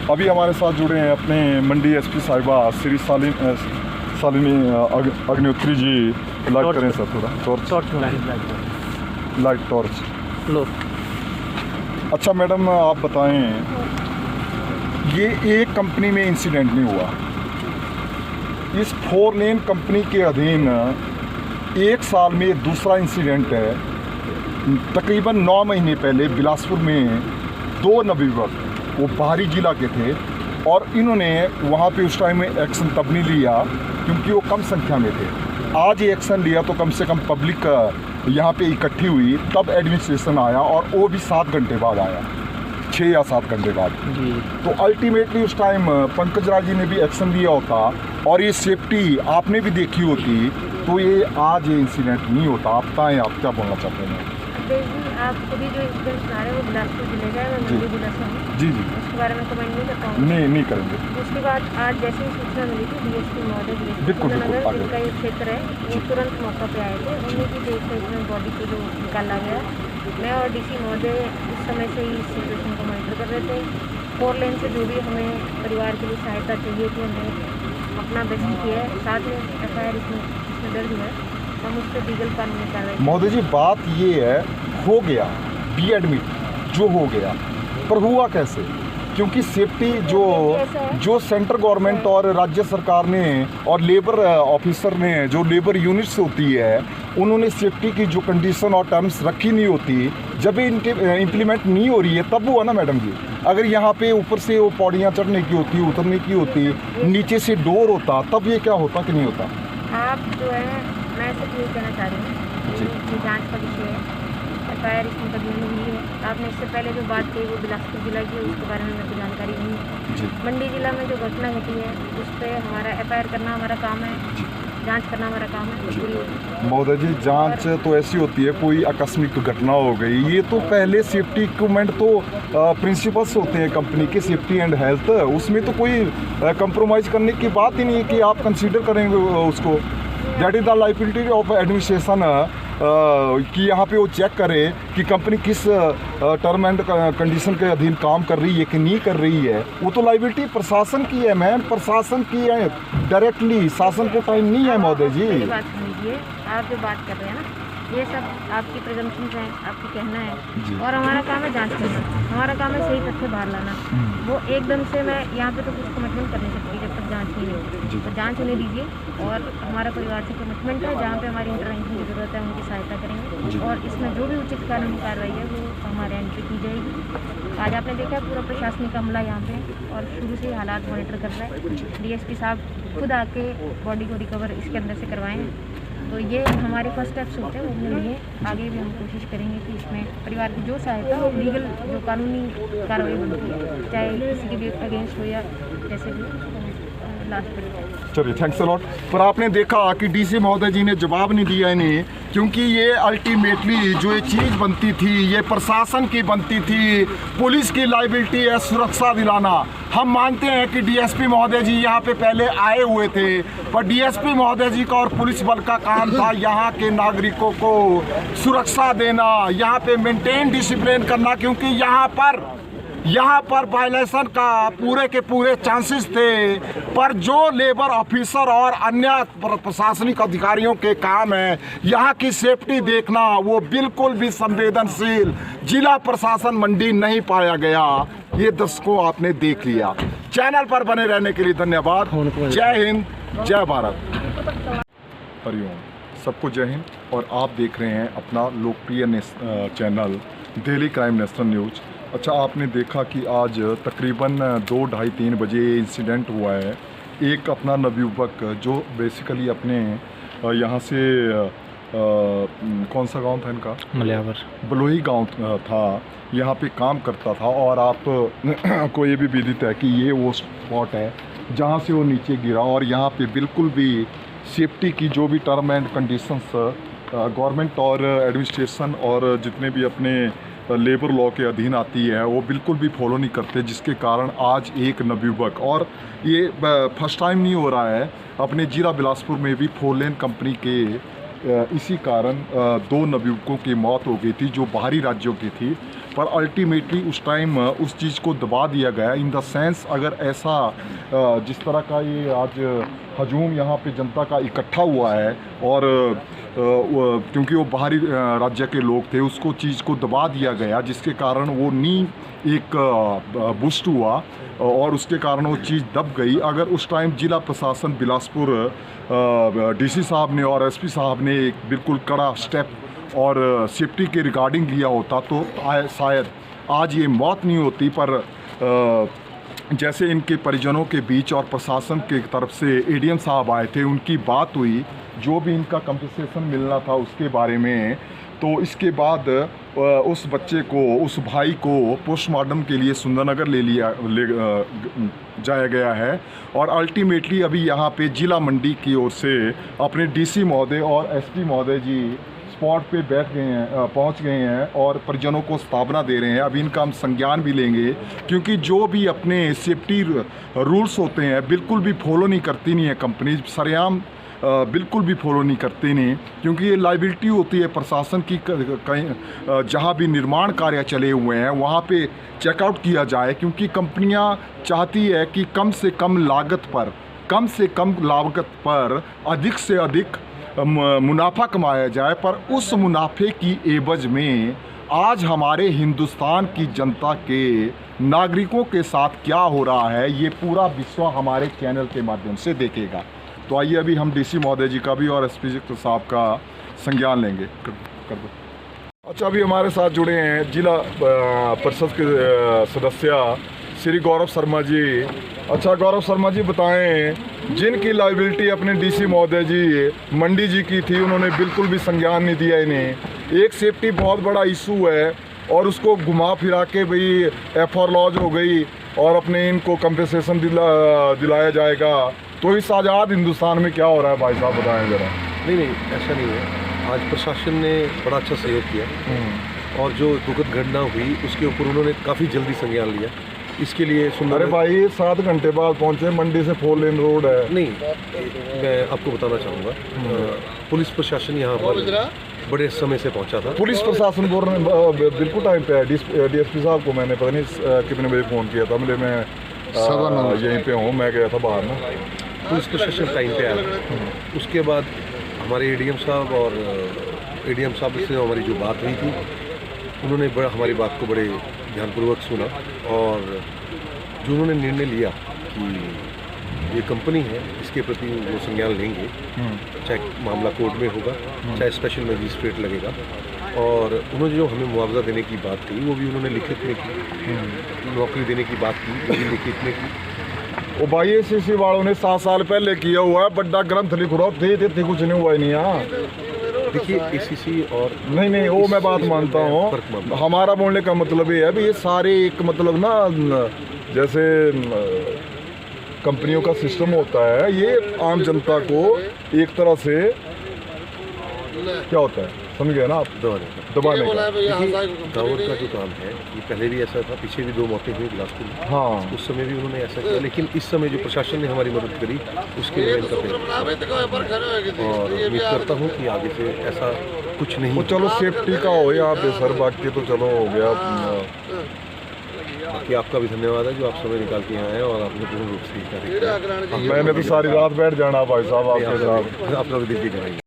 अभी हमारे साथ जुड़े हैं अपने मंडी एसपी साहिबा श्री शालिनी अग्निहोत्री जी। लाइट करें सर थोड़ा टॉर्च लाइट टॉर्च लो। अच्छा मैडम आप बताएं, ये एक कंपनी में इंसिडेंट नहीं हुआ, इस 4 लेन कंपनी के अधीन एक साल में दूसरा इंसिडेंट है। तकरीबन 9 महीने पहले बिलासपुर में 2 नवयुवक, वो बाहरी जिला के थे और इन्होंने वहाँ पे उस टाइम में एक्शन तब नहीं लिया क्योंकि वो कम संख्या में थे। आज ये एक्शन लिया तो कम से कम पब्लिक यहाँ पे इकट्ठी हुई, तब एडमिनिस्ट्रेशन आया और वो भी 7 घंटे बाद आया, 6 या 7 घंटे बाद जी। तो अल्टीमेटली उस टाइम पंकज राज जी ने भी एक्शन लिया होता और ये सेफ्टी आपने भी देखी होती तो ये आज ये इंसिडेंट नहीं होता। आप बताएं, आप क्या बोलना चाहते हैं? आप अभी जो इंसिडेंट सुना रहे हैं वो बिलासपुर जिले का है, मंडी जिला से हूँ जी। उसके बारे में कमेंट नहीं कर पाऊँगा। नहीं करेंगे। उसके बाद आज जैसे ही सूचना मिली थी डीएसपी महोदय नगर जिनका ये क्षेत्र है, वो तुरंत मौका पे आए थे। उन्हीं की देख रेख में बॉडी को जो निकाला गया, मैं और डीसी महोदय उस समय से ही इस सिचुएशन को मॉनिटर कर रहे थे। 4 लेन से जो भी हमें परिवार के लिए सहायता चाहिए थी हमने अपना बेस्ट किया है। साथ में FIR इसमें दर्ज हुआ है, हम उस पर लीगल कानूनी कार्रवाई। महोदय जी बात ये है, हो गया बी एडमिट जो हो गया, पर हुआ कैसे? क्योंकि सेफ्टी जो सेंट्रल गवर्नमेंट और राज्य सरकार ने और लेबर ऑफिसर ने, जो लेबर यूनिट्स होती है, उन्होंने सेफ्टी की जो कंडीशन और टर्म्स रखी नहीं होती, जब इम्प्लीमेंट नहीं हो रही है तब हुआ ना मैडम जी। अगर यहाँ पे ऊपर से वो पौड़ियाँ चढ़ने की होती, उतरने की होती, नीचे से डोर होता, तब ये क्या होता कि नहीं होता? आप जो है, मैं सिर्फ ये कहना चाह रही हूँ कि जाँच का विषय है, FIR इस मुकदमे में हुई है। आपने इससे पहले जो बात कही वो बिलासपुर जिला की है, उसके बारे में मेरे को जानकारी नहीं है। मंडी जिला में जो घटना घटी है उस पर हमारा FIR करना हमारा काम है, जांच करना हमारा काम है। महोदय जी जांच तो ऐसी होती है, कोई आकस्मिक घटना हो गई, ये तो पहले सेफ्टी इक्विपमेंट तो प्रिंसिपल्स होते हैं कंपनी के, सेफ्टी एंड हेल्थ, उसमें तो कोई कंप्रोमाइज़ करने की बात ही नहीं है कि आप कंसीडर करेंगे उसको। That is the liability of administration कि यहाँ पे वो चेक करे कि कंपनी किस टर्म एंड कंडीशन के अधीन काम कर रही है कि नहीं कर रही है। वो तो लायबिलिटी प्रशासन की है मैम, प्रशासन की है डायरेक्टली, शासन को टाइम नहीं है महोदय जी। बात सुनिए, आप जो बात कर रहे हैं ना, ये सब आपकी प्रेजम्पशंस हैं, आपकी कहना है, और हमारा काम है जांच करना, हमारा काम है सही तथ्य बाहर लाना। वो एकदम से मैं यहाँ पे तो कुछ कमिटमेंट कर नहीं सकती जब तक जांच नहीं होगी, तो जांच होने दीजिए। और हमारा परिवार से कमिटमेंट है, जहाँ पे हमारी इंटरवेंशन की ज़रूरत है उनकी सहायता करेंगे और इसमें जो भी उचित कानूनी कार्रवाई है वो हमारे एंड पे की जाएगी। आज आपने देखा पूरा प्रशासनिक अमला यहाँ पे और शुरू से हालात मॉनिटर कर रहा है। DSP साहब खुद आके बॉडी को रिकवर इसके अंदर से करवाएँ, तो ये हमारे फर्स्ट स्टेप्स होते हैं, वो लिए आगे भी हम कोशिश करेंगे कि इसमें परिवार की जो सहायता हो, लीगल जो कानूनी कार्रवाई बनती है, चाहे किसी के भी अगेंस्ट हो या जैसे भी लास्ट पर। चलिए थैंक्स अ लॉट। पर आपने देखा कि DC महोदय जी ने जवाब नहीं दिया इन्हें, क्योंकि ये अल्टीमेटली जो ये चीज़ बनती थी ये प्रशासन की बनती थी, पुलिस की लायबिलिटी है सुरक्षा दिलाना। हम मानते हैं कि DSP महोदय जी यहाँ पे पहले आए हुए थे, पर DSP महोदय जी का और पुलिस बल का काम था यहाँ के नागरिकों को सुरक्षा देना, यहाँ पे मेंटेन डिसिप्लिन करना, क्योंकि यहाँ पर वायलेशन का पूरे के पूरे चांसेस थे। पर जो लेबर ऑफिसर और अन्य प्रशासनिक अधिकारियों के काम है यहाँ की सेफ्टी देखना, वो बिल्कुल भी संवेदनशील जिला प्रशासन मंडी नहीं पाया गया। ये दर्शकों आपने देख लिया। चैनल पर बने रहने के लिए धन्यवाद। जय हिंद, जय भारत। हरिओम, सबको जय हिंद। और आप देख रहे हैं अपना लोकप्रिय channel daily crime national news. अच्छा, आपने देखा कि आज तकरीबन 2, ढाई, 3 बजे इंसिडेंट हुआ है। एक अपना नवयुवक जो बेसिकली अपने यहाँ से कौन सा गांव था इनका? मलियावर, बलोही गांव था, यहाँ पे काम करता था। और आप को ये भी विदित है कि ये वो स्पॉट है जहाँ से वो नीचे गिरा, और यहाँ पे बिल्कुल भी सेफ्टी की जो भी टर्म एंड कंडीशंस गवर्नमेंट और एडमिनिस्ट्रेशन और जितने भी अपने लेबर लॉ के अधीन आती है वो बिल्कुल भी फॉलो नहीं करते, जिसके कारण आज एक नवयुवक, और ये फर्स्ट टाइम नहीं हो रहा है, अपने जिला बिलासपुर में भी 4 लेन कंपनी के इसी कारण 2 नवयुवकों की मौत हो गई थी जो बाहरी राज्यों की थी। पर अल्टीमेटली उस टाइम उस चीज़ को दबा दिया गया। इन द सेंस अगर ऐसा जिस तरह का ये आज हजूम यहाँ पे जनता का इकट्ठा हुआ है और क्योंकि वो बाहरी राज्य के लोग थे, उसको चीज़ को दबा दिया गया, जिसके कारण वो नींव एक बुस्ट हुआ और उसके कारण वो चीज़ दब गई। अगर उस टाइम जिला प्रशासन बिलासपुर डीसी साहब ने और एसपी साहब ने एक बिल्कुल कड़ा स्टेप और सेफ्टी के रिगार्डिंग लिया होता तो शायद आज ये मौत नहीं होती। पर जैसे इनके परिजनों के बीच और प्रशासन के तरफ से एडीएम साहब आए थे, उनकी बात हुई, जो भी इनका कंपनसेशन मिलना था उसके बारे में, तो इसके बाद उस बच्चे को, उस भाई को पोस्टमार्टम के लिए सुंदरनगर ले जाया गया है। और अल्टीमेटली अभी यहाँ पे जिला मंडी की ओर से अपने डीसी महोदय और एसपी महोदय जी स्पॉट पे बैठ गए हैं, पहुंच गए हैं और परिजनों को स्थापना दे रहे हैं। अभी इनका हम संज्ञान भी लेंगे, क्योंकि जो भी अपने सेफ्टी रूल्स होते हैं बिल्कुल भी फॉलो नहीं करती नहीं है कंपनी, सरेआम बिल्कुल भी फॉलो नहीं करते नहीं, क्योंकि ये लाइबिलिटी होती है प्रशासन की। कहीं जहाँ भी निर्माण कार्य चले हुए हैं वहाँ पे चेकआउट किया जाए, क्योंकि कंपनियाँ चाहती है कि कम से कम लागत पर अधिक से अधिक मुनाफा कमाया जाए। पर उस मुनाफे की एवज में आज हमारे हिंदुस्तान की जनता के नागरिकों के साथ क्या हो रहा है, ये पूरा विश्व हमारे चैनल के माध्यम से देखेगा। तो आइए अभी हम डीसी महोदय जी का भी और एसपी साहब का संज्ञान लेंगे। कर दो। अच्छा, अभी हमारे साथ जुड़े हैं जिला परिषद के सदस्य श्री गौरव शर्मा जी। अच्छा गौरव शर्मा जी, बताएं, जिनकी लाइबिलिटी अपने डीसी महोदय जी मंडी जी की थी, उन्होंने बिल्कुल भी संज्ञान नहीं दिया इन्हें। एक सेफ्टी बहुत बड़ा इशू है और उसको घुमा फिरा के भाई एफआर लॉज हो गई और अपने इनको कंपनसेशन दिलाया जाएगा। तो इस आज़ाद हिंदुस्तान में क्या हो रहा है भाई साहब, बताएं ज़रा। नहीं, ऐसा नहीं है। आज प्रशासन ने बड़ा अच्छा सहयोग किया और जो दुखद घटना हुई उसके ऊपर उन्होंने काफ़ी जल्दी संज्ञान लिया। इसके लिए अरे भाई 7 घंटे बाद पहुंचे, मंडी से 4 लेन रोड है। नहीं, मैं आपको बताना चाहूँगा, पुलिस प्रशासन यहाँ पर बड़े समय से पहुँचा था। पुलिस प्रशासन बोल रहे हैं बिल्कुल टाइम पे है। डीएसपी साहब को मैंने पता नहीं कितने बजे फ़ोन किया था, मुझे मैं यहीं पे हूँ, मैं गया था बाहर ना। पुलिस प्रशासन टाइम पे आया। उसके बाद हमारे एडीएम साहब और एडीएम साहब से हमारी जो बात हुई थी, उन्होंने बड़ा हमारी बात को बड़े ध्यानपूर्वक सुना और जो उन्होंने निर्णय लिया कि ये कंपनी है, इसके प्रति वो संज्ञान लेंगे, चाहे मामला कोर्ट में होगा, चाहे स्पेशल मजिस्ट्रेट लगेगा। और उन्होंने जो हमें मुआवजा देने की बात कही वो भी उन्होंने लिखित में की, नौकरी देने की बात की वो भी लिखित में की। ओ भाई, एसीसी वालों ने 7 साल पहले किया हुआ है, बड़ा ग्रंथ लिख रहा थे, कुछ नहीं हुआ ही नहीं। यहाँ देखिए एसीसी और नहीं वो मैं बात मानता हूँ। हमारा बोलने का मतलब ये है भी ये सारे एक मतलब ना, जैसे कंपनियों का सिस्टम होता है, ये आम जनता को एक तरह से क्या होता है, समझ गए ना आप, दबाने का। दाऊद का जो काम है ये पहले भी ऐसा था, पीछे भी 2 मौतें हुई बिलासपुर में। हाँ, उस समय भी उन्होंने ऐसा किया, लेकिन इस समय जो प्रशासन ने हमारी मदद करी उसके लिए इनका और उम्मीद करता हूँ कि आगे से ऐसा कुछ नहीं। तो चलो सेफ्टी का हो यहाँ पे सर, बाकी तो चलो हो गया। बाकी आपका भी धन्यवाद है जो आप समय निकाल के यहाँ आए और आपने पूर्ण रूप से। मैंने तो सारी रात बैठ जाना भाई साहब आपके साथ। आपका भी देखिए।